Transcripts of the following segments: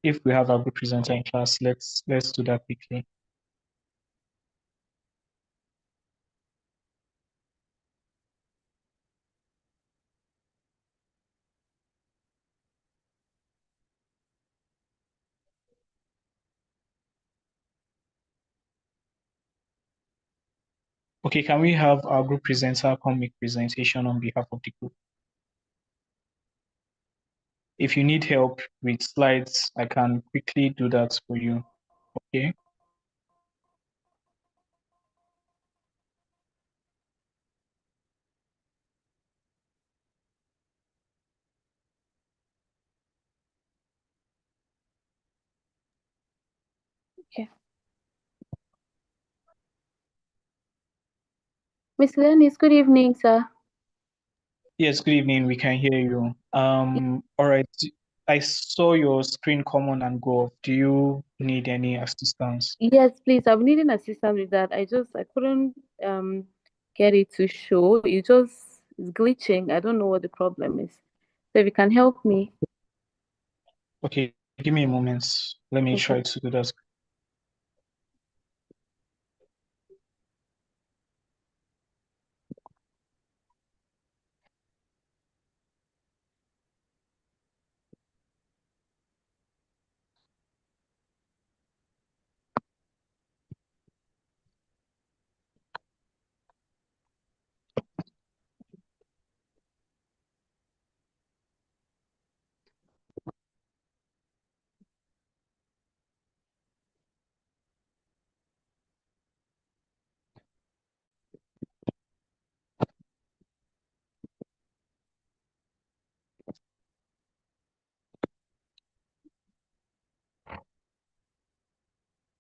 If we have a good presenter in class, let's do that quickly. Okay, can we have our group presenter come make presentation on behalf of the group? If you need help with slides, I can quickly do that for you. Okay. Okay. Miss Lennis, good evening, sir. Yes, good evening. We can hear you. All right. I saw your screen come on and go off. Do you need any assistance? Yes, please. I'm needing assistance with that. I couldn't get it to show. It just is glitching. I don't know what the problem is. So if you can help me. Okay, give me a moment. Let me Okay. try to do that.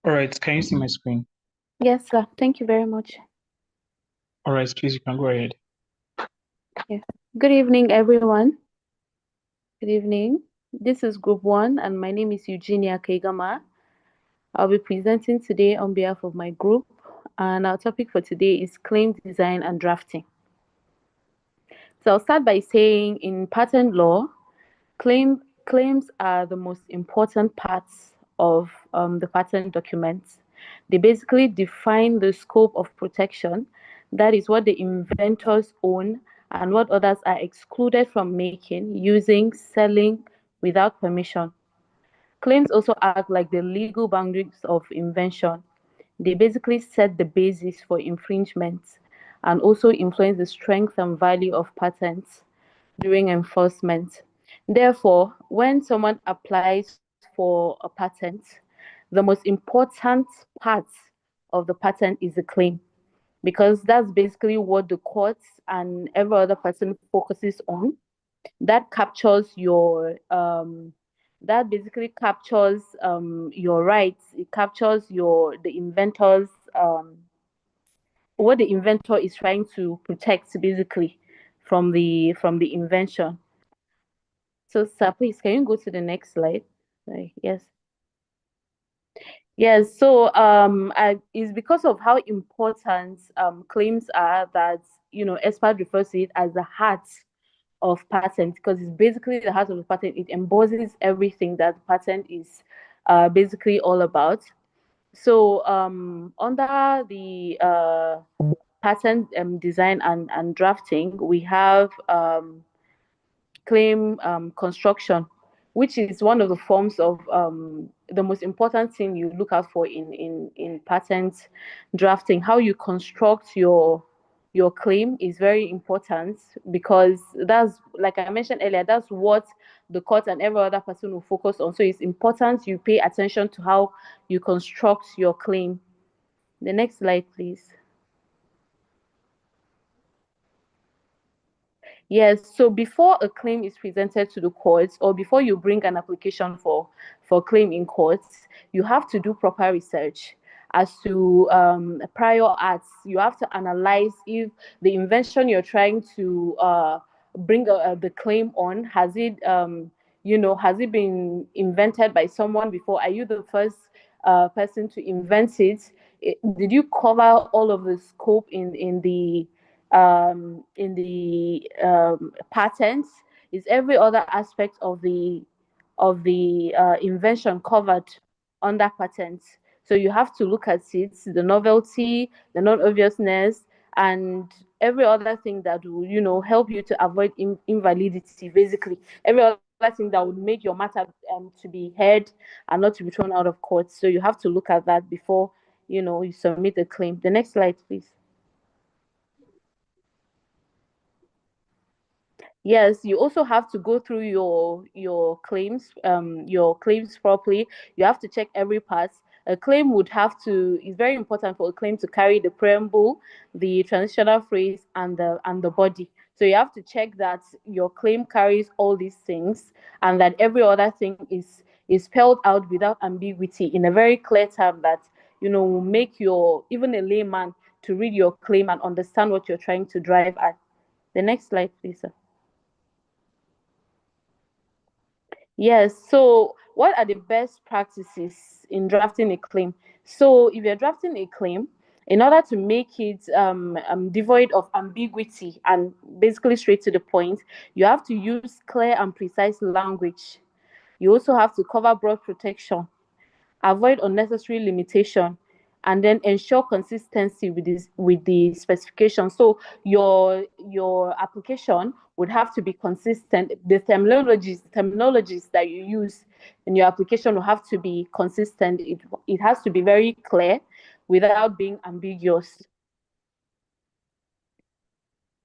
All right, can you see my screen? Yes, sir. Thank you very much. All right, please, you can go ahead. Yes. Good evening, everyone. Good evening. This is Group 1, and my name is Eugenia Kaigama. I'll be presenting today on behalf of my group, and our topic for today is claim design and drafting. So I'll start by saying in patent law, claims are the most important parts of the patent documents. They basically define the scope of protection, that is what the inventors own and what others are excluded from making, using, selling without permission. Claims also act like the legal boundaries of invention. They basically set the basis for infringement and also influence the strength and value of patents during enforcement. Therefore, when someone applies for a patent, the most important part of the patent is the claim, because that's basically what the courts and every other person focuses on. That captures your that basically captures your rights. It captures the inventor's what the inventor is trying to protect basically from the invention. So, sir, please, can you go to the next slide? Sorry, yes. Yes, so it's because of how important claims are that, expert refers to it as the heart of patent, because it's basically the heart of the patent. It embodies everything that the patent is basically all about. So, under the patent design and drafting, we have claim construction, which is one of the forms of the most important thing you look out for in patent drafting. How you construct your claim is very important, because that's, like I mentioned earlier, that's what the court and every other person will focus on. So it's important you pay attention to how you construct your claim. The next slide, please. Yes, so before a claim is presented to the courts, or before you bring an application for claim in courts, you have to do proper research as to prior arts. You have to analyze if the invention you're trying to bring the claim on, has it been invented by someone before? Are you the first person to invent it? Did you cover all of the scope in the patents? Is every other aspect of the the invention covered under patent. So you have to look at it, the novelty, the non-obviousness, and every other thing that will, help you to avoid invalidity, basically. Every other thing that would make your matter to be heard and not to be thrown out of court. So you have to look at that before, you submit a claim. The next slide, please. Yes, you also have to go through your claims properly. You have to check every part. A claim would have to. It's very important for a claim to carry the preamble, the transitional phrase, and the body. So you have to check that your claim carries all these things, and that every other thing is spelled out without ambiguity in a very clear term that will make your even a layman to read your claim and understand what you're trying to drive at. The next slide, please, sir. Yes. So, what are the best practices in drafting a claim? So, if you're drafting a claim, in order to make it devoid of ambiguity and basically straight to the point, you have to use clear and precise language. You also have to cover broad protection, avoid unnecessary limitation, and then ensure consistency with the specification. So your application would have to be consistent. The terminologies that you use in your application will have to be consistent. It has to be very clear without being ambiguous.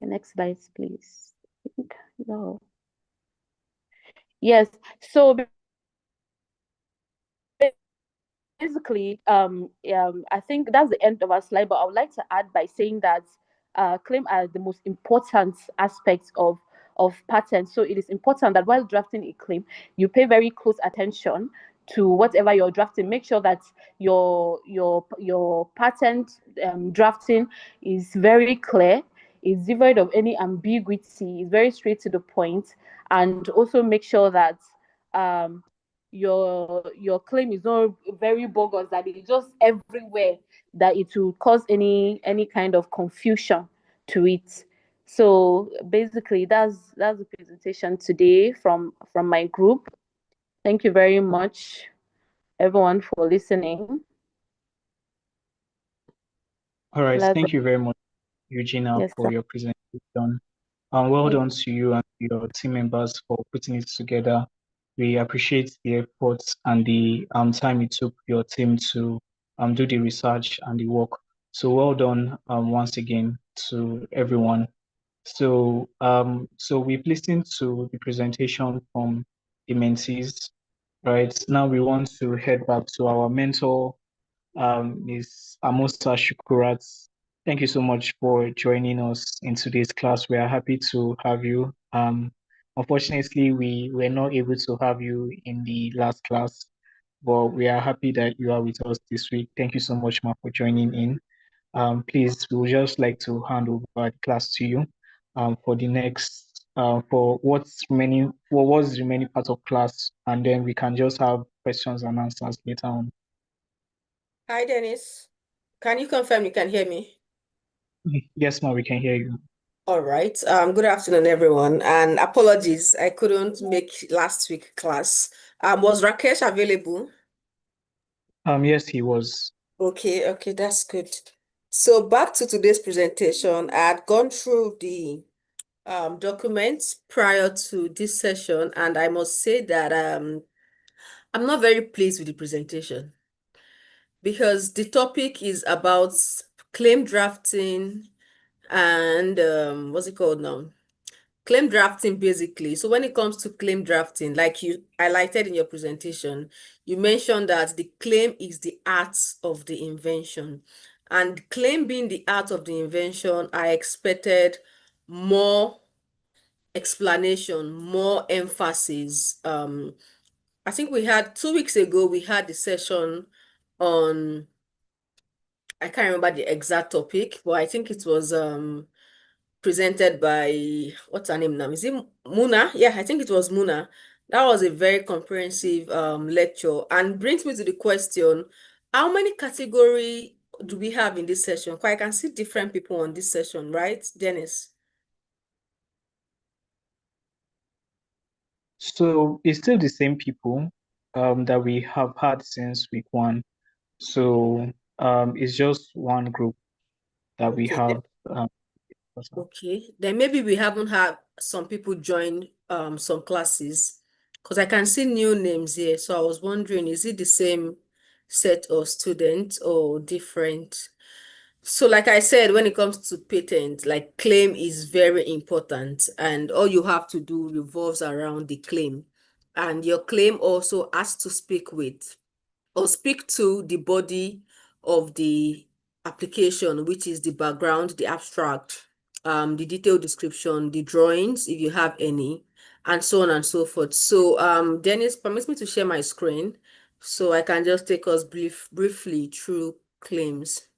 The next slide, please. No. Yes. So basically, I think that's the end of our slide, but I would like to add by saying that claim are the most important aspects of patents. So it is important that while drafting a claim, you pay very close attention to whatever you're drafting. Make sure that your patent drafting is very clear, is devoid of any ambiguity, is very straight to the point, and also make sure that um, your claim is not very bogus, that it's just everywhere, that it will cause any kind of confusion to it. So basically that's the presentation today from my group. Thank you very much everyone for listening. All right. That's Thank you very much, Eugenia, Yes, for sir. your presentation. Well Thank done to you and your team members for putting it together. We appreciate the efforts and the time it took your team to do the research and the work. So well done once again to everyone. So we've listened to the presentation from the mentees. Right now, we want to head back to our mentor, Ms. Amusa Shukurat. Thank you so much for joining us in today's class. We are happy to have you. Unfortunately, we were not able to have you in the last class, but we are happy that you are with us this week. Thank you so much, Ma, for joining in. Please, we would just like to hand over the class to you for the next, for what's the remaining part of class, and then we can just have questions and answers later on. Hi, Dennis. Can you confirm you can hear me? Yes, Ma, we can hear you. All right. Good afternoon, everyone. And apologies, I couldn't make last week class. Was Rakesh available? Yes, he was. Okay, that's good. So back to today's presentation. I had gone through the documents prior to this session, and I must say that I'm not very pleased with the presentation because the topic is about claim drafting and what's it called now? Claim drafting, basically. So when it comes to claim drafting, like you highlighted in your presentation, you mentioned that the claim is the art of the invention. And claim being the art of the invention, I expected more explanation, more emphasis. I think we had 2 weeks ago, we had the session on, I can't remember the exact topic, but I think it was presented by, what's her name now? Is it Muna? Yeah, I think it was Muna. That was a very comprehensive lecture, and brings me to the question, how many category do we have in this session? Because I can see different people on this session, right, Dennis? So it's still the same people that we have had since week one. So it's just one group that we Okay. have. Okay. Then maybe we haven't had some people join some classes because I can see new names here. So I was wondering, is it the same set of students or different? So like I said, when it comes to patent, like claim is very important and all you have to do revolves around the claim. And your claim also has to speak with or speak to the body of the application, which is the background, the abstract, the detailed description, the drawings, if you have any, and so on and so forth. So Dennis, permits me to share my screen so I can just take us briefly through claims.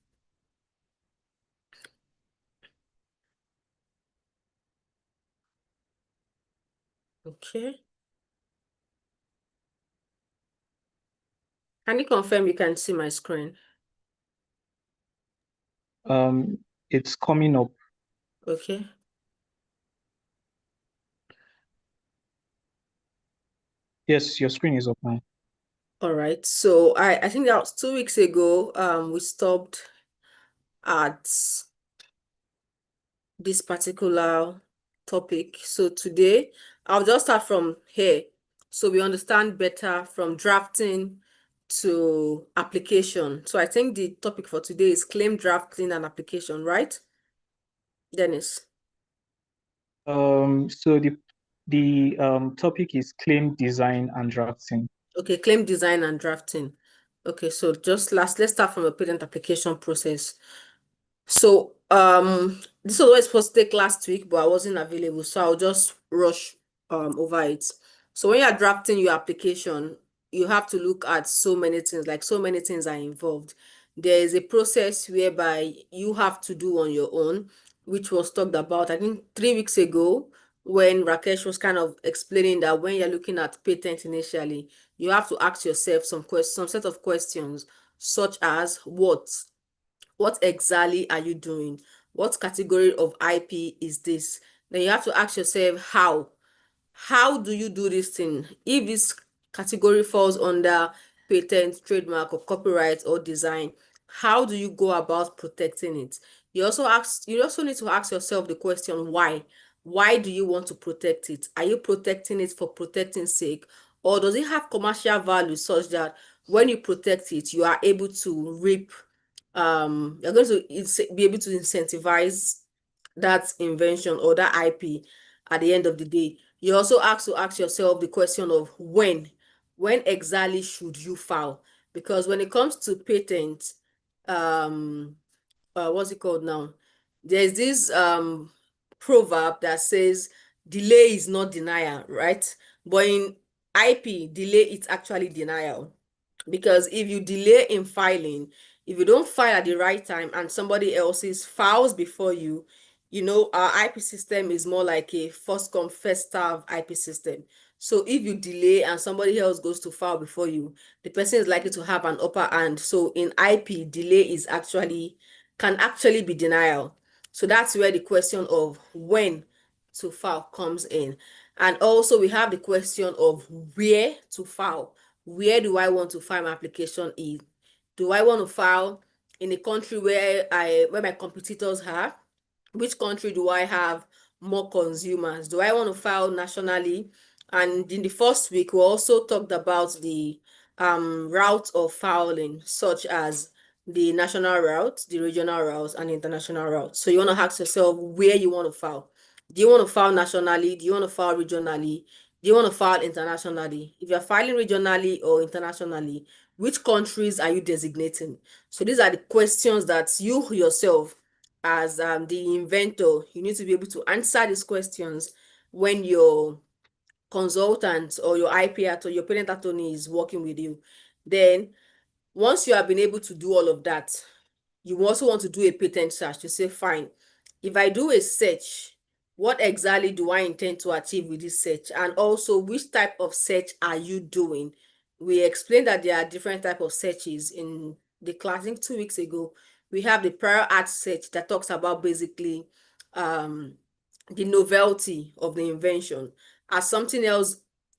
Okay. Can you confirm you can see my screen? It's coming up. Okay. Yes, your screen is up now. All right. So I think that was 2 weeks ago. We stopped at this particular topic. So today I'll just start from here so we understand better from drafting to application. So I think the topic for today is claim drafting and application, right? Dennis. So the topic is claim design and drafting. Okay, claim design and drafting. Okay, so let's start from the patent application process. So this was what I was supposed to take last week, but I wasn't available, so I'll just rush over it. So when you're drafting your application, you have to look at so many things, like so many things are involved. There is a process whereby you have to do on your own, which was talked about, I think 3 weeks ago, when Rakesh was kind of explaining that when you're looking at patent initially, you have to ask yourself some set of questions, such as what exactly are you doing? What category of IP is this? Then you have to ask yourself how. How do you do this thing? If this category falls under patent, trademark, or copyright or design, how do you go about protecting it? You also need to ask yourself the question why. Why do you want to protect it? Are you protecting it for protecting sake? Or does it have commercial value such that when you protect it, you are able to reap you're going to be able to incentivize that invention or that IP at the end of the day. You also have to ask yourself the question of when exactly should you file? Because when it comes to patent, what's it called now? There's this proverb that says delay is not denial, right? But in IP, delay is actually denial. Because if you delay in filing, if you don't file at the right time and somebody else's files before you, our IP system is more like a first come, first serve IP system. So if you delay and somebody else goes to file before you, the person is likely to have an upper hand. So in IP, delay can actually be denial. So that's where the question of when to file comes in. And also we have the question of where to file. Where do I want to file my application in? Do I want to file in a country where my competitors have? Which country do I have more consumers? Do I want to file nationally? And in the first week, we also talked about the route of filing, such as the national route, the regional route, and the international route. So you want to ask yourself where you want to file. Do you want to file nationally? Do you want to file regionally? Do you want to file internationally? If you're filing regionally or internationally, which countries are you designating? So these are the questions that you yourself, as the inventor, you need to be able to answer these questions when your consultant or your IP or your patent attorney is working with you. Then once you have been able to do all of that, you also want to do a patent search to say, fine, if I do a search, what exactly do I intend to achieve with this search? And also, which type of search are you doing? We explained that there are different types of searches in the class. I think 2 weeks ago, we have the prior art search that talks about basically the novelty of the invention. As something else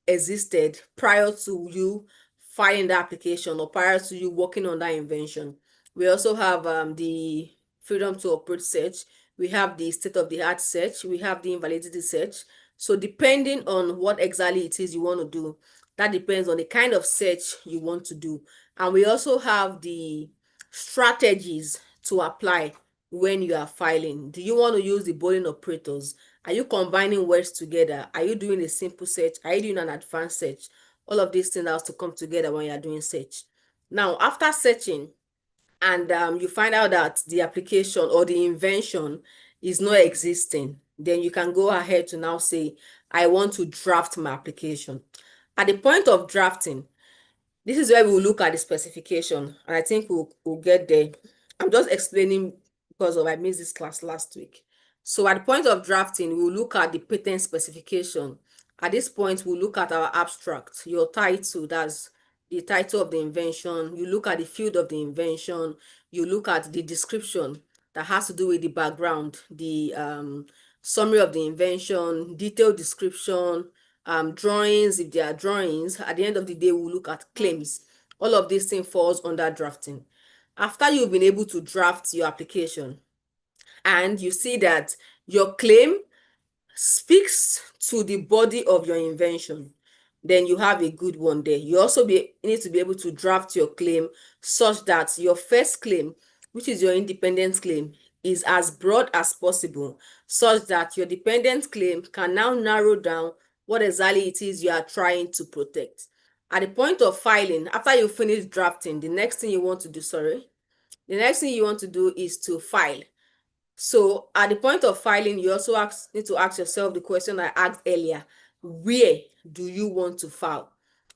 existed prior to you filing the application or prior to you working on that invention. We also have the freedom to operate search. We have the state-of-the-art search. We have the invalidity search. So depending on what exactly it is you want to do, that depends on the kind of search you want to do. And we also have the strategies to apply when you are filing. Do you want to use the Boolean operators? Are you combining words together? Are you doing a simple search? Are you doing an advanced search? All of these things have to come together when you are doing search. Now, after searching, and you find out that the application or the invention is not existing, then you can go ahead to now say, I want to draft my application. At the point of drafting, this is where we will look at the specification, and I think we'll get there. I'm just explaining because I missed this class last week. So at the point of drafting, we'll look at the patent specification. At this point, we'll look at our abstract, your title, that's the title of the invention. You look at the field of the invention. You look at the description that has to do with the background, the summary of the invention, detailed description, drawings, if there are drawings. At the end of the day, we'll look at claims. All of these things falls under drafting. After you've been able to draft your application and you see that your claim speaks to the body of your invention, then you have a good one there. You also need to be able to draft your claim such that your first claim, which is your independent claim, is as broad as possible, such that your dependent claim can now narrow down what exactly it is you are trying to protect. At the point of filing, after you finish drafting, the next thing you want to do is to file. So at the point of filing, you also need to ask yourself the question I asked earlier. Where do you want to file?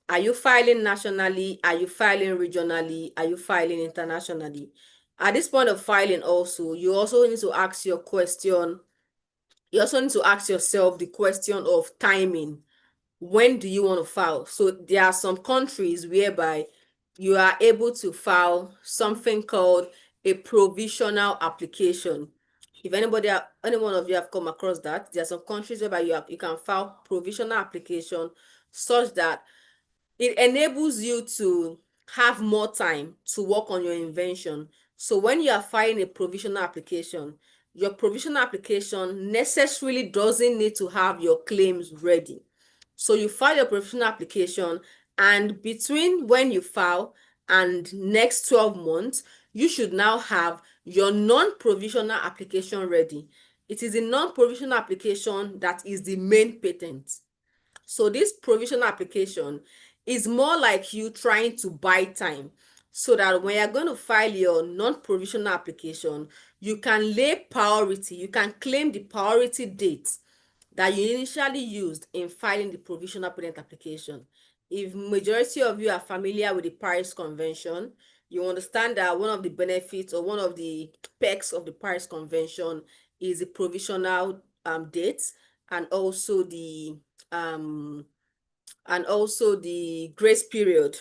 Are you filing nationally? Are you filing regionally? Are you filing internationally? At this point of filing also, you also need to ask your question. You also need to ask yourself the question of timing. When do you want to file? So there are some countries whereby you are able to file something called a provisional application. If any one of you have come across that, there are some countries whereby you can file provisional application such that it enables you to have more time to work on your invention. So when you are filing a provisional application, your provisional application necessarily doesn't need to have your claims ready. So you file your provisional application, and between when you file and next 12 months, you should now have your non-provisional application ready. It is the non-provisional application that is the main patent. So this provisional application is more like you trying to buy time, so that when you're going to file your non-provisional application, you can lay priority, you can claim the priority date that you initially used in filing the provisional patent application. If majority of you are familiar with the Paris Convention, you understand that one of the benefits or one of the perks of the Paris Convention is the provisional date, and also the grace period,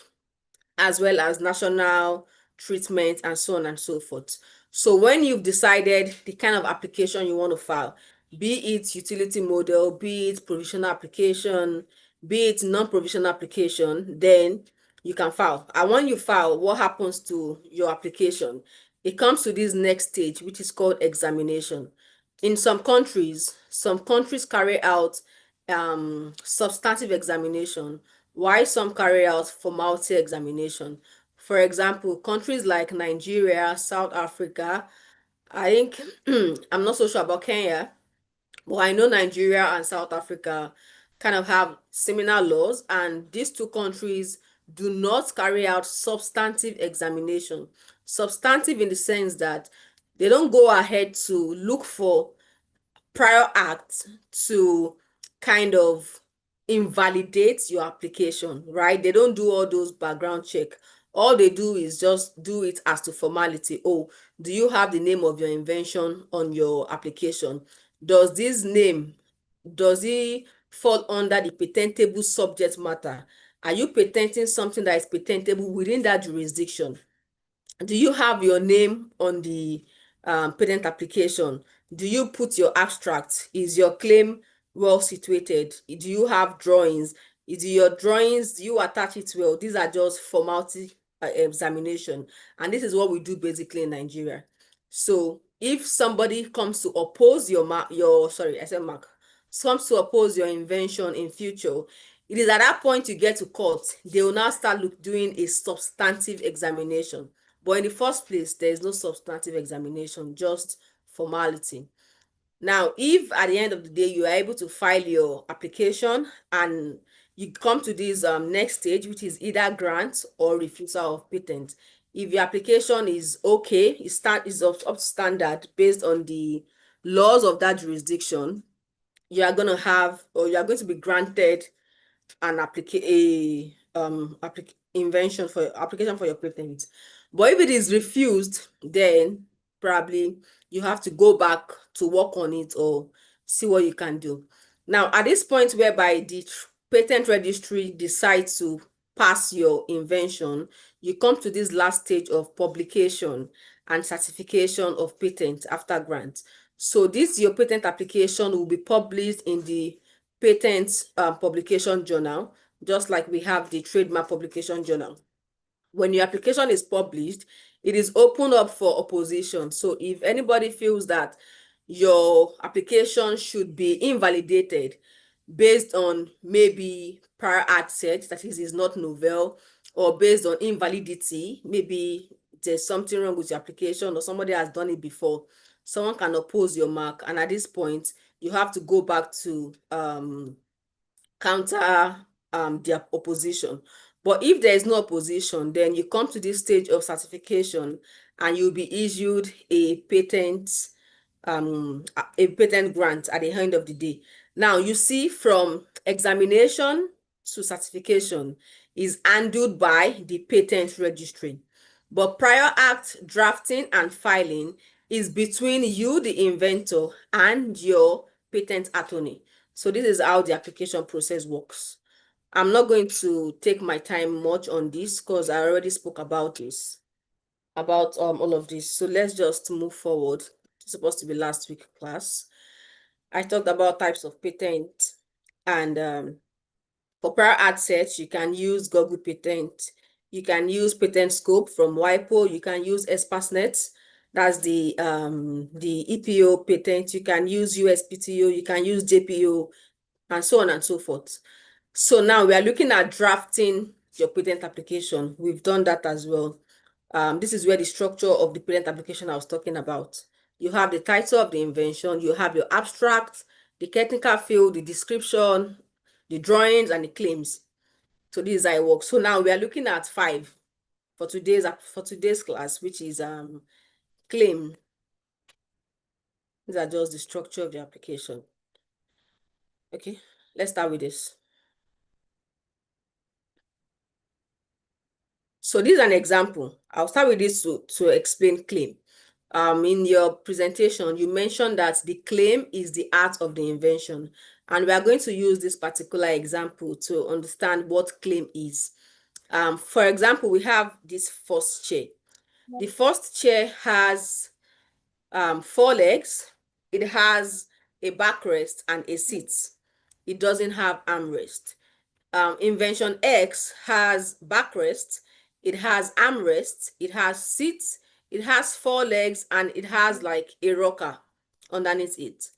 as well as national treatment and so on and so forth. So when you've decided the kind of application you want to file, be it utility model, be it provisional application, be it non-provisional application, then you can file. And when you file, what happens to your application? It comes to this next stage, which is called examination. In some countries carry out substantive examination, while some carry out formality examination. For example, countries like Nigeria, South Africa, I think I'm not so sure about Kenya, but I know Nigeria and South Africa kind of have similar laws, and these two countries do not carry out substantive examination. Substantive in the sense that they don't go ahead to look for prior acts to kind of invalidate your application, right? They don't do all those background check. All they do is just do it as to formality. Oh, do you have the name of your invention on your application? Does this name, does it fall under the patentable subject matter? Are you patenting something that is patentable within that jurisdiction? Do you have your name on the patent application? Do you put your abstract? Is your claim well situated? Do you have drawings? Do your drawings, do you attach it well? These are just formality examination. And this is what we do basically in Nigeria. So if somebody comes to oppose comes to oppose your invention in future, it is at that point you get to court. They will now start doing a substantive examination. But in the first place, there is no substantive examination, just formality. Now, if at the end of the day you are able to file your application and you come to this next stage, which is either grant or refusal of patent. If your application is okay, is up to standard based on the laws of that jurisdiction, you are going to be granted an application for your patent. But if it is refused, then probably you have to go back to work on it or see what you can do. Now, at this point whereby the patent registry decides to pass your invention, you come to this last stage of publication and certification of patent after grant. So this your patent application will be published in the patent publication journal, just like we have the trademark publication journal. When your application is published, it is opened up for opposition. So if anybody feels that your application should be invalidated based on maybe prior art set, that is not novel, or based on invalidity, maybe there's something wrong with your application or somebody has done it before, someone can oppose your mark. And at this point, you have to go back to counter their opposition. But if there is no opposition, then you come to this stage of certification and you'll be issued a patent grant at the end of the day. Now, you see, from examination to certification is handled by the patent registry. But prior act drafting and filing is between you, the inventor, and your patent attorney. So this is how the application process works. I'm not going to take my time much on this because I already spoke about this, about all of this. So let's just move forward. It's supposed to be last week class. I talked about types of patent, and for prior art search, you can use Google Patent. You can use Patent Scope from WIPO. You can use Espacenet. That's the EPO patent. You can use USPTO. You can use JPO, and so on and so forth. So now we are looking at drafting your patent application. We've done that as well. This is where the structure of the patent application I was talking about. You have the title of the invention, you have your abstract, the technical field, the description, the drawings, and the claims. So this is how it works. So now we are looking at 5 for today's class, which is claim. These are just the structure of the application. Okay, let's start with this. So this is an example. I'll start with this to explain claim. In your presentation, you mentioned that the claim is the art of the invention. And we are going to use this particular example to understand what claim is. For example, we have this first chair. The first chair has 4 legs. It has a backrest and a seat. It doesn't have armrest. Invention X has backrest, it has armrest, it has seats, it has 4 legs, and it has like a rocker underneath it.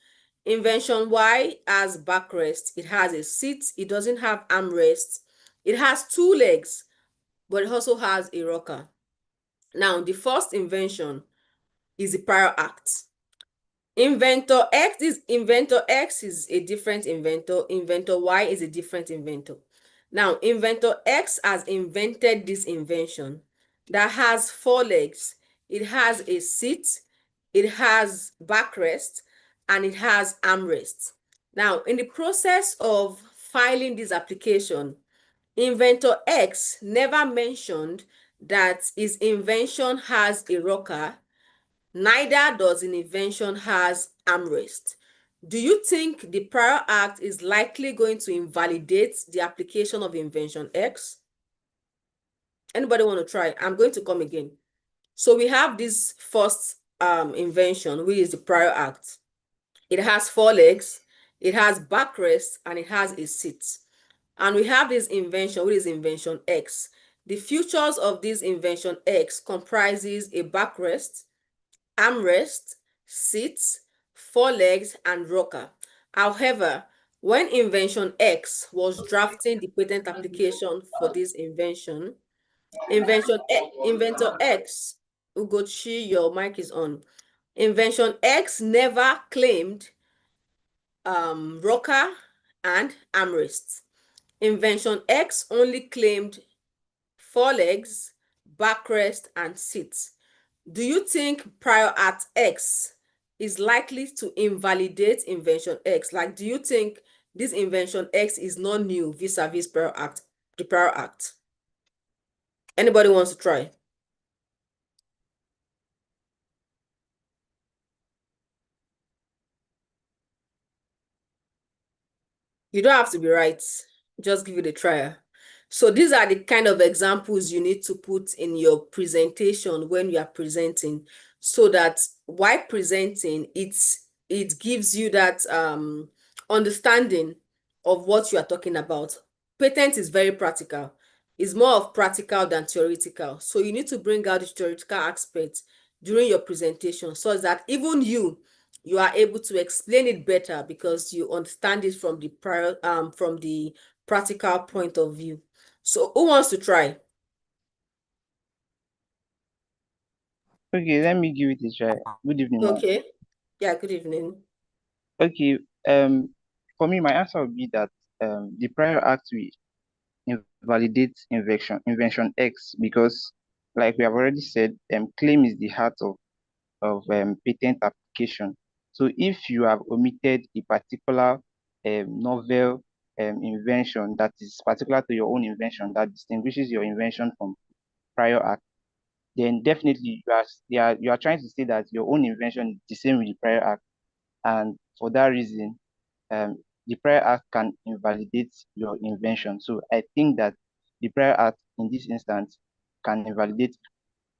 Invention Y has backrest, it has a seat, it doesn't have armrest, it has 2 legs, but it also has a rocker. Now, the first invention is the prior act. Inventor X is a different inventor. Inventor Y is a different inventor. Now, inventor X has invented this invention that has 4 legs. It has a seat, it has backrest, and it has armrest. Now, in the process of filing this application, inventor X never mentioned that his invention has a rocker. Neither does an invention has armrest. Do you think the prior act is likely going to invalidate the application of invention X? Anybody want to try? I'm going to come again. So we have this first invention, which is the prior act. It has 4 legs, it has backrest, and it has a seat. And we have this invention, which is invention X. The features of this invention X comprises a backrest, armrest, seats, four legs, and rocker. However, when invention X was drafting the patent application for this invention, Inventor X, Ugochi, your mic is on. Invention X never claimed rocker and armrest. Invention X only claimed forelegs, backrest, and seats. Do you think prior art X is likely to invalidate invention X? Like, do you think this invention X is not new vis-a-vis prior act, the prior act? Anybody wants to try? You don't have to be right. Just give it a try. So these are the kind of examples you need to put in your presentation when you are presenting, so that while presenting, it gives you that understanding of what you are talking about. Patent is very practical. It's more of practical than theoretical. So you need to bring out the theoretical aspects during your presentation so that even you are able to explain it better because you understand it from the practical point of view. So who wants to try? Okay, let me give it a try. Good evening, ma'am. Okay. Yeah, good evening. Okay, for me, my answer would be that the prior act will invalidate invention X because, like we have already said, claim is the heart of patent application. So if you have omitted a particular novel invention that is particular to your own invention that distinguishes your invention from prior art, then definitely you are trying to say that your own invention is the same with the prior art, and for that reason, um, the prior act can invalidate your invention. So I think that the prior act in this instance can invalidate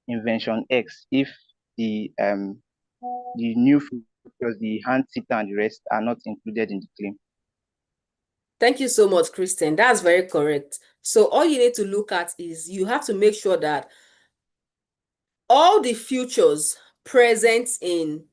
invention X if the new features, the hand, seat, and the rest are not included in the claim. Thank you so much, Kristen. That's very correct. So all you need to look at is you have to make sure that all the features present in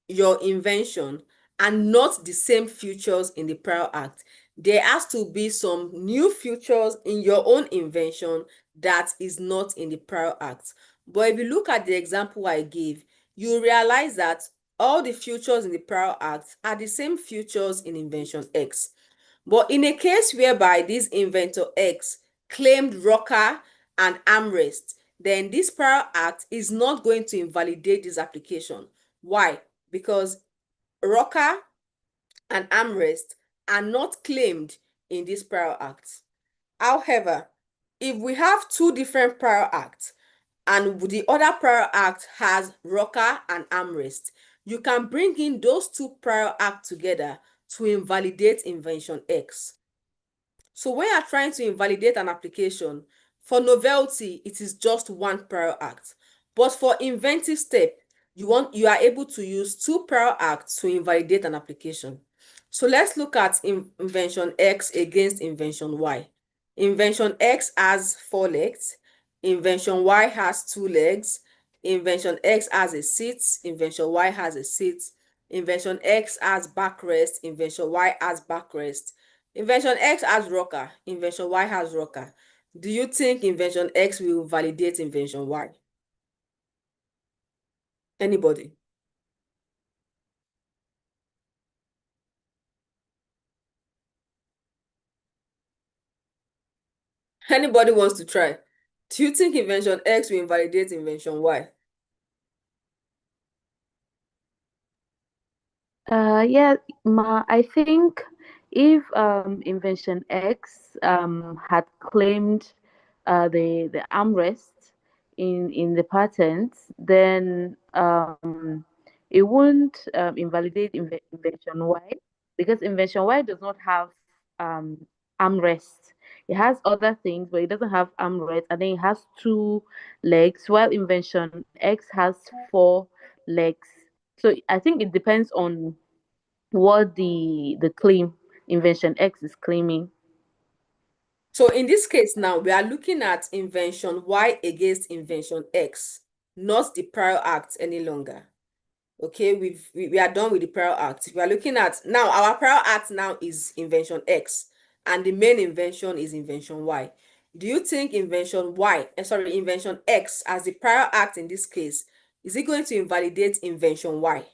your invention are not the same features in the prior act. There has to be some new features in your own invention that is not in the prior act. But if you look at the example I gave, you realize that all the features in the prior act are the same features in invention X. But in a case whereby this inventor X claimed rocker and armrest, then this prior act is not going to invalidate this application. Why? Because rocker and armrest are not claimed in this prior act. However, if we have two different prior acts and the other prior act has rocker and armrest, you can bring in those two prior acts together to invalidate invention X. So when you're trying to invalidate an application, for novelty, it is just one prior act. But for inventive step, you are able to use two prior acts to invalidate an application. So let's look at invention X against invention Y. Invention X has four legs. Invention Y has two legs. Invention X has a seat. Invention Y has a seat. Invention X has backrest. Invention Y has backrest. Invention X has rocker. Invention Y has rocker. Do you think invention X will validate invention Y? Anybody? Anybody wants to try? Do you think invention X will invalidate invention Y? Yeah, I think if invention X had claimed the armrest in the patent, then it won't invalidate invention Y, because invention Y does not have um armrest. It has other things, but it doesn't have armrest, and then it has two legs, while invention X has four legs. So I think it depends on what the claim invention X is claiming. So in this case now, we are looking at invention Y against invention X, not the prior act any longer. Okay, we are done with the prior act. We are looking at now, our prior act now is invention X, and the main invention is invention Y. Do you think invention X as the prior act in this case, is it going to invalidate invention Y?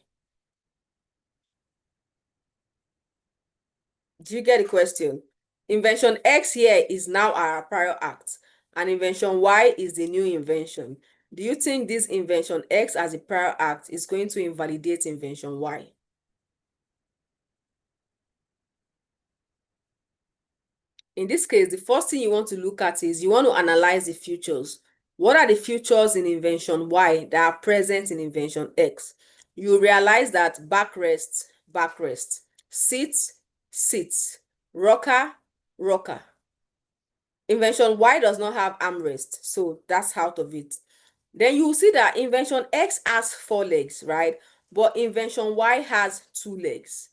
Do you get the question? Invention X here is now our prior act, and invention Y is the new invention. Do you think this invention X as a prior act is going to invalidate invention Y? In this case, the first thing you want to look at is you want to analyze the features. What are the features in invention Y that are present in invention X? You realize that backrest, backrest, sit, sit, rocker, rocker. Invention Y does not have armrest, so that's out of it. Then you will see that invention X has 4 legs, right? But invention Y has 2 legs.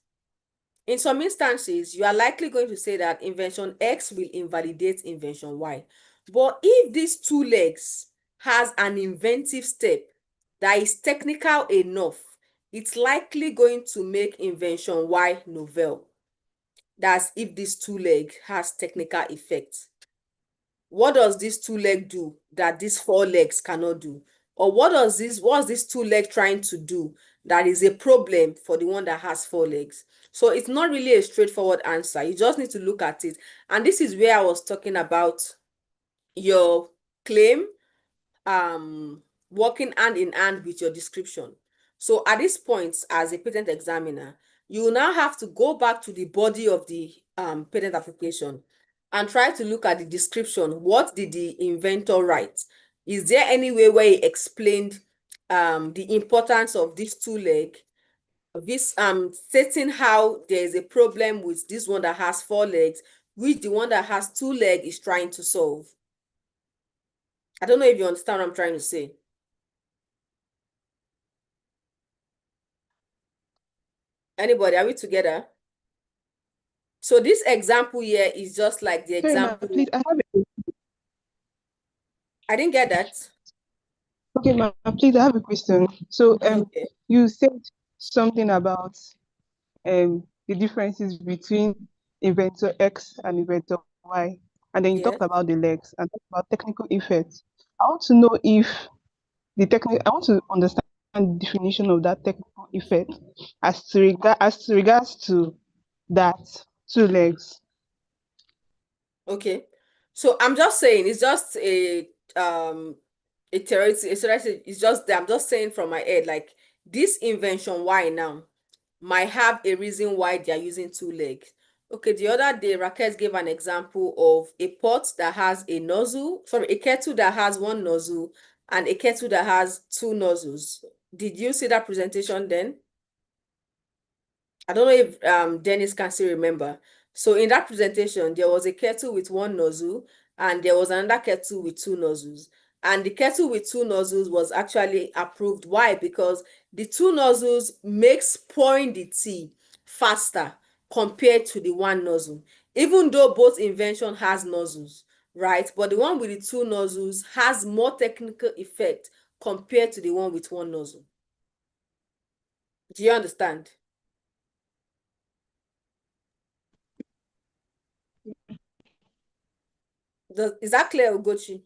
In some instances, you are likely going to say that invention X will invalidate invention Y. But if these 2 legs has an inventive step that is technical enough, it's likely going to make invention Y novel. That's if this 2 leg has technical effect. What does this 2 leg do that these 4 legs cannot do? Or what's this 2 leg trying to do that is a problem for the one that has 4 legs? So it's not really a straightforward answer. You just need to look at it. And this is where I was talking about your claim working hand in hand with your description. So at this point, as a patent examiner, you will now have to go back to the body of the patent application and try to look at the description. What did the inventor write? Is there any way where he explained the importance of this 2 leg? This stating how there is a problem with this one that has 4 legs, which the one that has 2 legs is trying to solve. I don't know if you understand what I'm trying to say. Anybody, are we together? So this example here is just like the Sorry, ma'am, example. please, I didn't get that. okay, ma'am, please, I have a question. So, Okay. you said something about the differences between inventor X and inventor Y, and then you Yes. talked about the legs and talked about technical effects. I want to know if I want to understand the definition of that technical effect as to regards to that 2 legs. Okay. So I'm just saying it's just a theoretic, it's just that I'm just saying from my head, like this invention Y now might have a reason why they are using 2 legs. Okay, the other day Rakesh gave an example of a pot that has a nozzle, sorry, a kettle that has 1 nozzle and a kettle that has 2 nozzles. Did you see that presentation then? I don't know if Dennis can still remember. So in that presentation, there was a kettle with 1 nozzle and there was another kettle with 2 nozzles. And the kettle with 2 nozzles was actually approved. Why? Because the 2 nozzles makes pouring the tea faster compared to the 1 nozzle. Even though both invention has nozzles, right? But the one with the 2 nozzles has more technical effect compared to the one with 1 nozzle. Do you understand? Is that clear, Ugochi?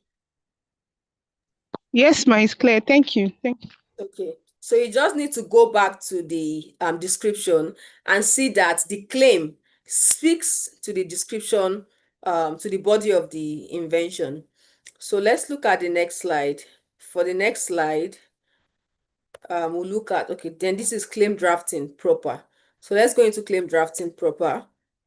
Yes, ma'am, it's clear. Thank you. Thank you. Okay, so you just need to go back to the description and see that the claim speaks to the description, to the body of the invention. So let's look at the next slide. For the next slide, we'll look at, okay, then this is claim drafting proper. So let's go into claim drafting proper.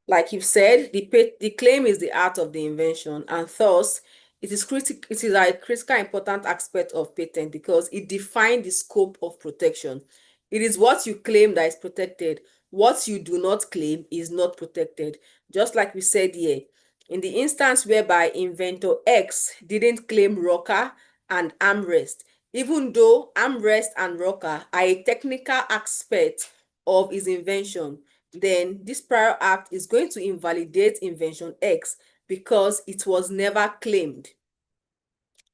Like you've said, the claim is the art of the invention, and thus it is a critical important aspect of patent because it defines the scope of protection. It is what you claim that is protected. What you do not claim is not protected. Just like we said here, in the instance whereby inventor X didn't claim rocker and armrest, even though armrest and rocker are a technical aspect of his invention, then this prior act is going to invalidate invention X because it was never claimed,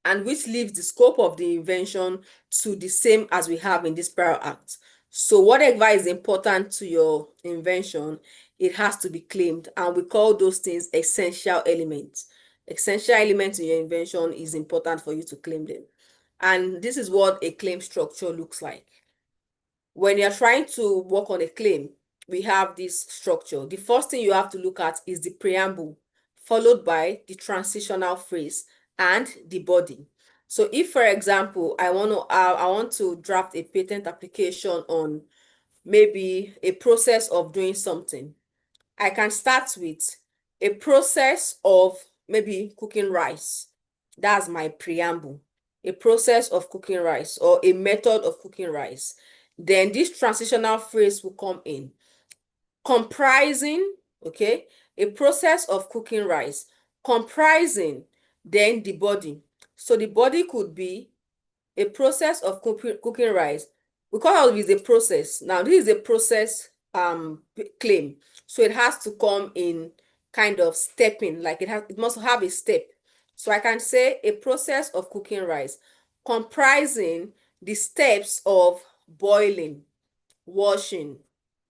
and which leaves the scope of the invention to the same as we have in this prior act. So whatever is important to your invention, it has to be claimed, and we call those things essential elements. Essential elements in your invention is important for you to claim them. And this is what a claim structure looks like. When you're trying to work on a claim, we have this structure. The first thing you have to look at is the preamble, followed by the transitional phrase and the body. So if, for example, I want to draft a patent application on maybe a process of doing something, I can start with a process of maybe cooking rice. That's my preamble. A process of cooking rice or a method of cooking rice. Then this transitional phrase will come in. Comprising, okay, a process of cooking rice. Comprising, then the body. So the body could be a process of cooking rice. Because it is a process. Now, this is a process claim. So it has to come in kind of stepping, like it must have a step. So I can say a process of cooking rice comprising the steps of boiling, washing,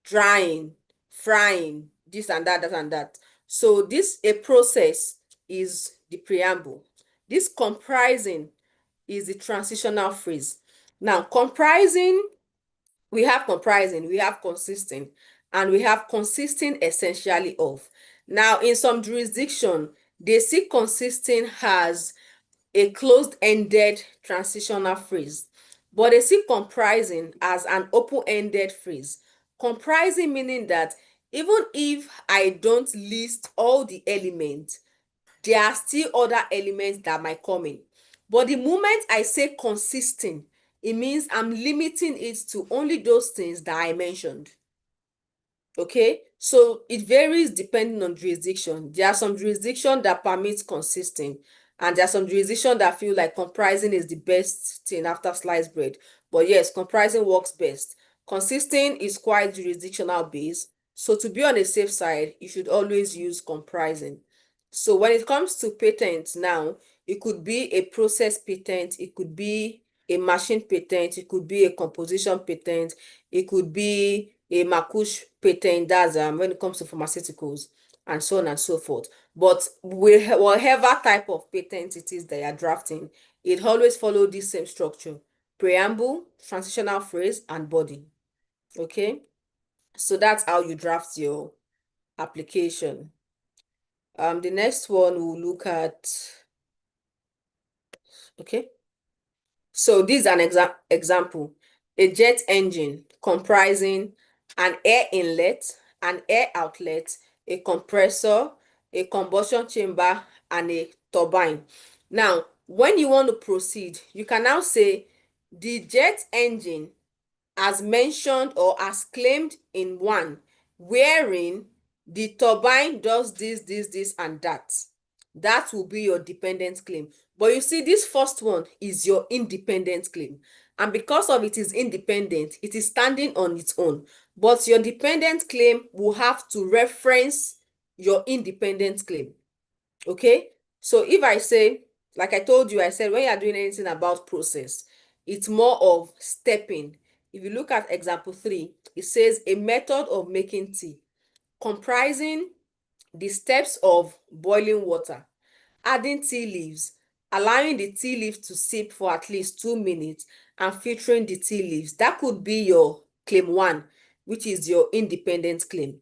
drying, frying, this and that, that and that. So this a process is the preamble. This comprising is the transitional phrase. Now, comprising, we have consisting, and we have consisting essentially of. Now, in some jurisdiction, they see consisting as a closed-ended transitional phrase, but they see comprising as an open-ended phrase. Comprising meaning that even if I don't list all the elements, there are still other elements that might come in. But the moment I say consisting, it means I'm limiting it to only those things that I mentioned. Okay, so it varies depending on jurisdiction. There are some jurisdictions that permit consisting, and there are some jurisdictions that feel like comprising is the best thing after sliced bread. But yes, comprising works best. Consisting is quite jurisdictional based. So to be on a safe side, you should always use comprising. So when it comes to patents now, it could be a process patent, it could be a machine patent, it could be a composition patent, it could be a Makush patent, that's when it comes to pharmaceuticals, and so on and so forth. But whatever type of patent it is that you're drafting, it always follows this same structure: preamble, transitional phrase, and body. Okay, so that's how you draft your application. The next one we'll look at. Okay, so this is an example: a jet engine comprising an air inlet, an air outlet, a compressor, a combustion chamber, and a turbine. Now, when you want to proceed, you can now say the jet engine as mentioned or as claimed in one, wherein the turbine does this, and that. That will be your dependent claim. But you see, this first one is your independent claim. And because of it is independent, it is standing on its own. But your dependent claim will have to reference your independent claim. Okay? So if I say, like I told you, I said when you are doing anything about process, it's more of stepping. If you look at example 3, it says a method of making tea comprising the steps of boiling water, adding tea leaves, allowing the tea leaf to sip for at least 2 minutes, and filtering the tea leaves. That could be your claim 1, which is your independent claim.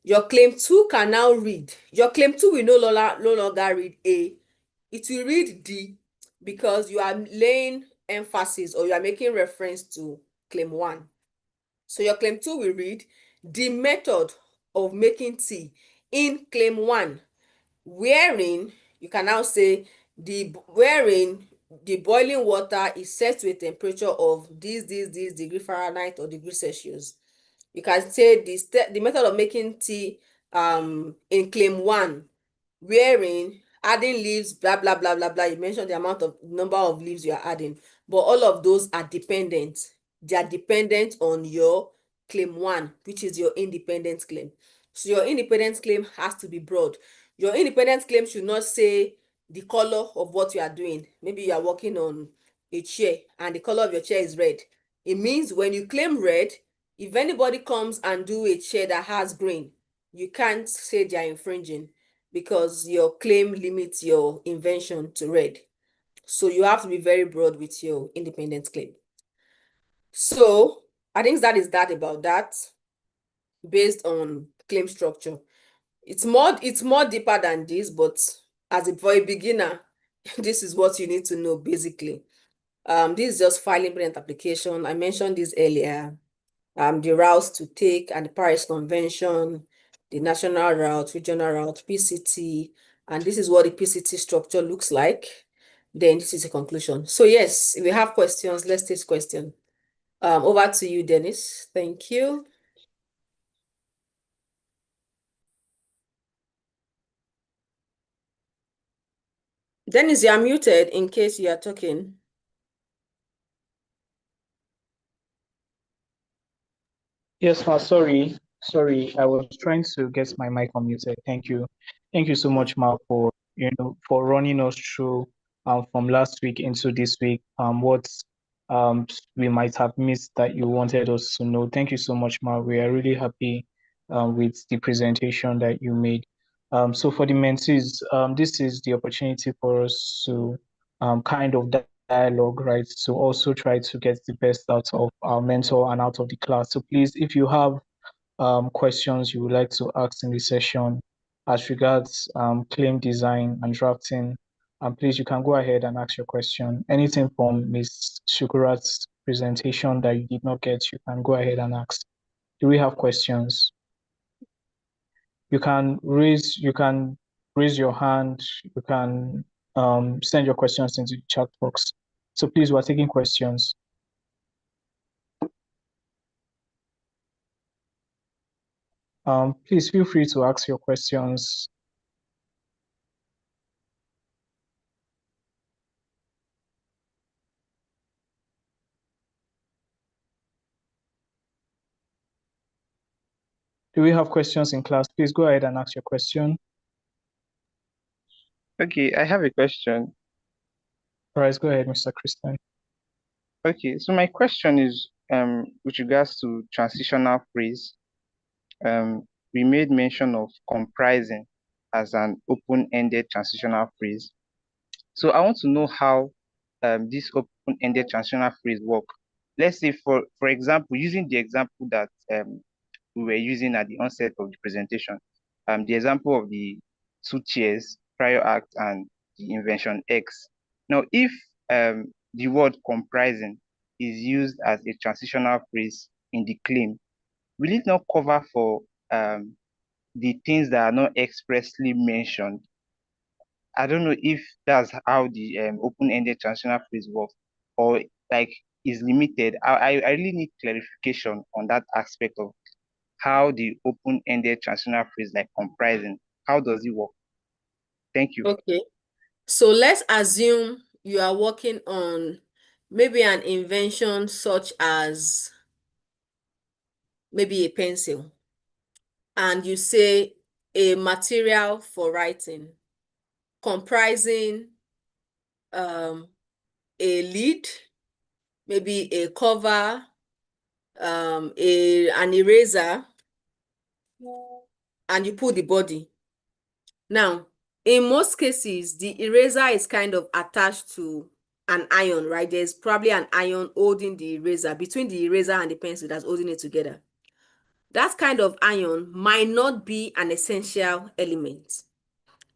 Your claim 2 can now read. Your claim 2 will no longer read A. It will read D, because you are laying emphasis or you are making reference to claim 1. So your claim 2 will read the method of making tea in claim 1, wherein you can now say wherein the boiling water is set to a temperature of this degree Fahrenheit or degree Celsius. You can say the method of making tea in claim 1, wherein adding leaves, blah blah blah blah blah. You mentioned the number of leaves you are adding, but all of those are dependent. They are dependent on your claim 1, which is your independent claim. So your independent claim has to be broad. Your independent claim should not say the color of what you are doing. Maybe you are working on a chair and the color of your chair is red. It means when you claim red, if anybody comes and do a chair that has green, you can't say they are infringing because your claim limits your invention to red. So you have to be very broad with your independent claim. So I think that is that about that based on claim structure. It's more deeper than this, but for a beginner, this is what you need to know basically. This is just filing patent application. I mentioned this earlier. The routes to take and the Paris Convention, the national route, regional route, PCT, and this is what the PCT structure looks like. Then this is a conclusion. So yes, if we have questions, let's take questions. Over to you, Dennis. Thank you. Dennis, you are muted in case you are talking. Yes, ma, sorry. I was trying to get my mic unmuted. Thank you so much, ma, for for running us through from last week into this week what we might have missed that you wanted us to know. Thank you so much, ma. We are really happy with the presentation that you made. So for the mentees, this is the opportunity for us to kind of dialogue, right? To also try to get the best out of our mentor and out of the class. So please, if you have questions you would like to ask in the session as regards claim design and drafting, please, you can go ahead and ask your question. Anything from Ms. Shukurat's presentation that you did not get, you can go ahead and ask. Do we have questions? You can raise your hand. You can send your questions into the chat box. So please, we're taking questions. Please feel free to ask your questions. Do we have questions in class? Please go ahead and ask your question. Okay, I have a question. All right, go ahead, Mr. Christian. Okay, so my question is with regards to transitional phrase. We made mention of comprising as an open-ended transitional phrase. So I want to know how this open-ended transitional phrase work. Let's say, for example, using the example that we were using at the onset of the presentation, the example of the two chairs, prior act and the invention X. Now, if the word comprising is used as a transitional phrase in the claim, will it not cover for the things that are not expressly mentioned? I don't know if that's how the open-ended transitional phrase works, or like is limited. I really need clarification on that aspect of how the open-ended transitional phrase, like comprising, how does it work? Thank you. Okay. So let's assume you are working on maybe an invention such as maybe a pencil, and you say a material for writing comprising a lid, maybe a cover, an eraser, and you put the body. Now, in most cases, the eraser is kind of attached to an iron, right? There's probably an iron holding the eraser, between the eraser and the pencil that's holding it together. That kind of iron might not be an essential element.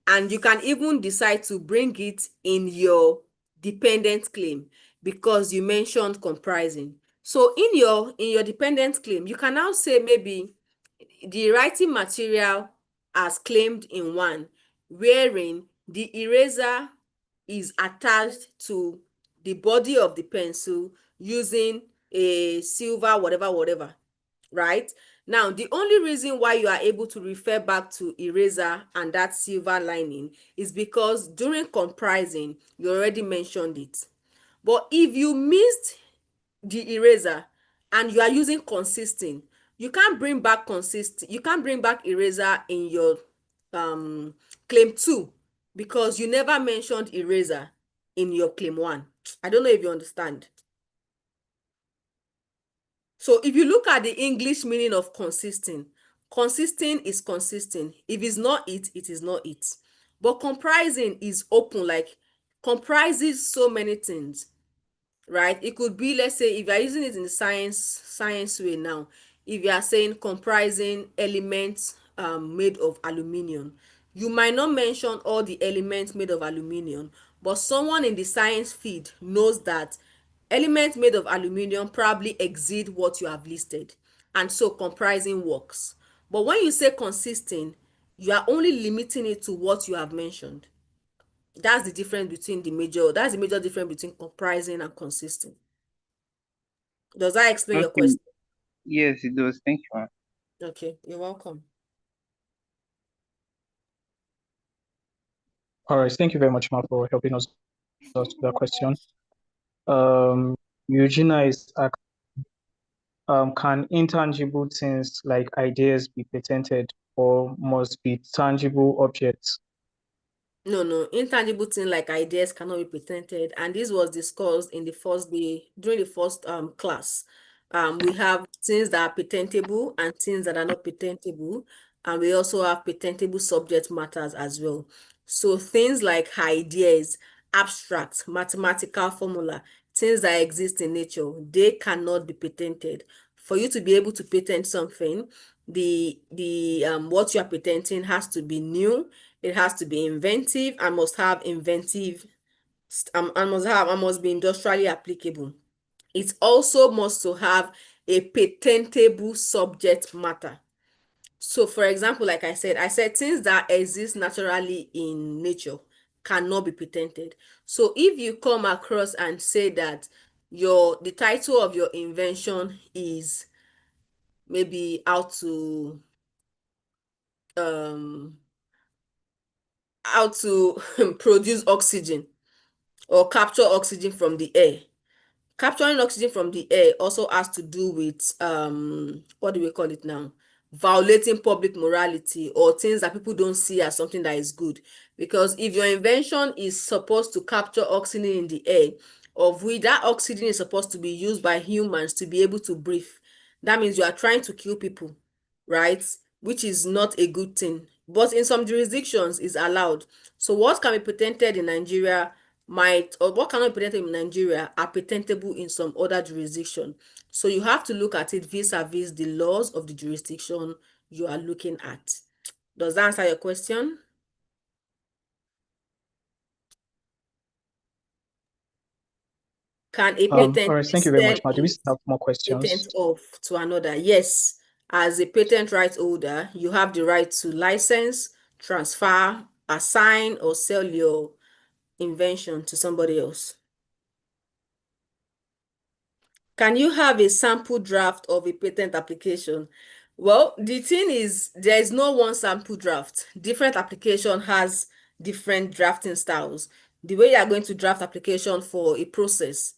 And you can even decide to bring it in your dependent claim because you mentioned comprising. So in your dependent claim, you can now say maybe the writing material as claimed in 1, wherein the eraser is attached to the body of the pencil using a silver whatever, right? Now, the only reason why you are able to refer back to eraser and that silver lining is because during comprising, you already mentioned it. But if you missed the eraser and you are using consisting, You can't bring back you can't bring back eraser in your claim 2 because you never mentioned eraser in your claim 1. I don't know if you understand. So if you look at the English meaning of consisting is consisting. If it's not it, it is not it. But comprising is open, like comprises so many things, right? It could be, let's say, if you're using it in the science way now, if you are saying comprising elements made of aluminium, you might not mention all the elements made of aluminium, but someone in the science field knows that elements made of aluminium probably exceed what you have listed, and so comprising works. But when you say consisting, you are only limiting it to what you have mentioned. That's the difference between that's the major difference between comprising and consisting. Does that explain your Okay. question? Yes, it does. Thank you, ma'am. Okay, you're welcome. All right, thank you very much, Ma, for helping us with that question. Eugenia is can intangible things like ideas be patented or must be tangible objects? No, intangible things like ideas cannot be patented, and this was discussed in the first day during the first class. We have things that are patentable and things that are not patentable, and we also have patentable subject matters as well. So things like ideas, abstract, mathematical formula, things that exist in nature, they cannot be patented. For you to be able to patent something, the what you are patenting has to be new, it has to be inventive, and must have inventive and must be industrially applicable. It also must to have a patentable subject matter. So for example, like I said things that exist naturally in nature cannot be patented. So if you come across and say that the title of your invention is maybe um how to produce oxygen or capture oxygen from the air. Capturing oxygen from the air also has to do with what do we call it now? Violating public morality or things that people don't see as something that is good. Because if your invention is supposed to capture oxygen in the air, of which that oxygen is supposed to be used by humans to be able to breathe, that means you are trying to kill people, right? Which is not a good thing. But in some jurisdictions is allowed. So what can be patented in Nigeria or what cannot be patented in Nigeria are patentable in some other jurisdiction. So you have to look at it vis-a-vis the laws of the jurisdiction you are looking at. Does that answer your question? Can a All patent right, thank you very extend much, Ma. Do we still have more questions? patent off to another? Yes. As a patent right holder, you have the right to license, transfer, assign, or sell your invention to somebody else. Can you have a sample draft of a patent application? Well, the thing is, there is no one sample draft. Different application has different drafting styles. The way you are going to draft application for a process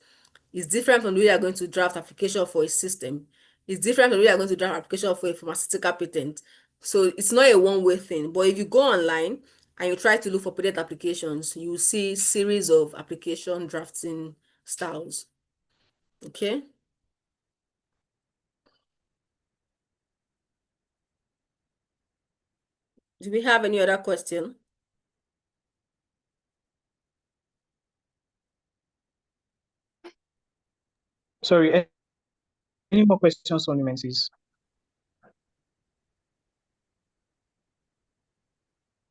is different from the way you are going to draft application for a system. It's different from the way you are going to draft application for a pharmaceutical patent. So it's not a one-way thing. But if you go online and you try to look for patent applications, you will see series of application drafting styles. Okay. Do we have any other question? Sorry, any more questions on the mentees?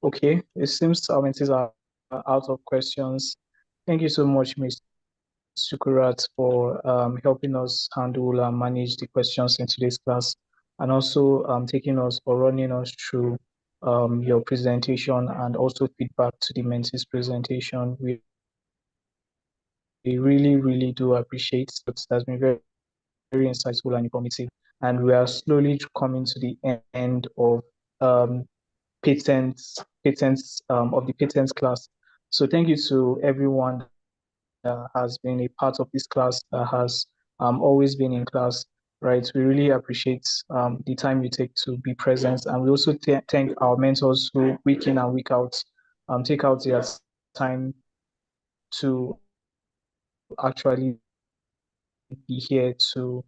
Okay, it seems our mentees are out of questions. Thank you so much, Ms. Sukurat, for helping us handle and manage the questions in today's class, and also taking us or running us through your presentation and also feedback to the mentees presentation. We really, really do appreciate it. It has been very, very insightful and informative. And we are slowly coming to the end of patents of the patents class. So thank you to everyone that has been a part of this class, that has always been in class. right? We really appreciate the time you take to be present, and we also thank our mentors who week in and week out take out their time to actually be here to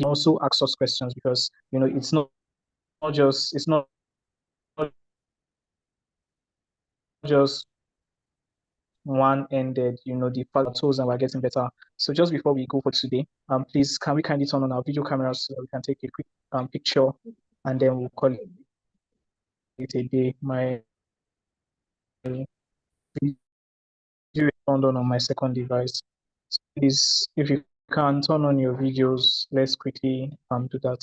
also ask us questions, because it's not just one-ended, the plateaus and we're getting better. So just before we go for today, please, can we kindly turn on our video cameras so that we can take a quick picture, and then we'll call it a day. My video is turned on my second device. So please, if you can turn on your videos, let's quickly do that.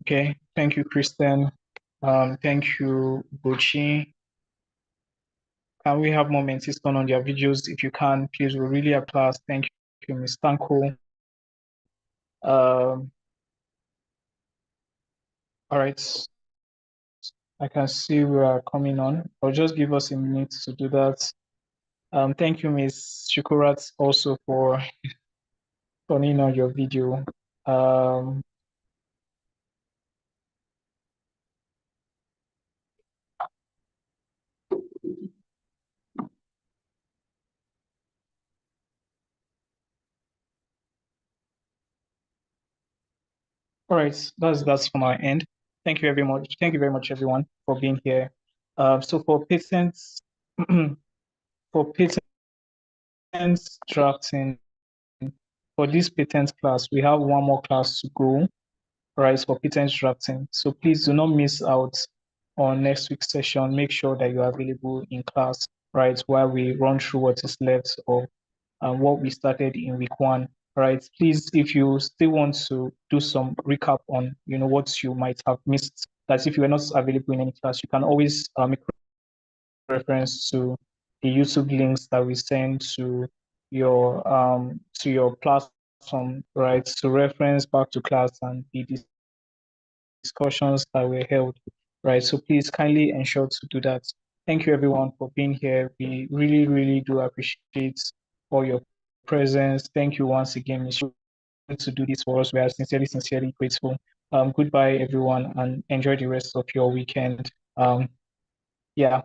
Okay, thank you, Kristen. Thank you, Bochi. Can we have more mentees turn on their videos? If you can, please, we really applaud. Thank you, Ms. Tanko. All right, I can see we are coming on. I'll just give us a minute to do that. Thank you, Ms. Shukurat, also for turning on your video. All right, that's from our end. Thank you very much. Thank you very much, everyone, for being here. So for patents, for patents drafting, for this patent class, we have one more class to go, right, for patent drafting. So please do not miss out on next week's session. Make sure that you are available in class, right, while we run through what is left of what we started in week one, right? Please, if you still want to do some recap on, what you might have missed, that if you are not available in any class, you can always make reference to the YouTube links that we send to your platform, right? To reference back to class and the discussions that were held, right? So please kindly ensure to do that. Thank you everyone for being here. We really, really do appreciate all your presence. Thank you once again, Ms. to do this for us. We are sincerely grateful. Goodbye everyone, and enjoy the rest of your weekend. Yeah.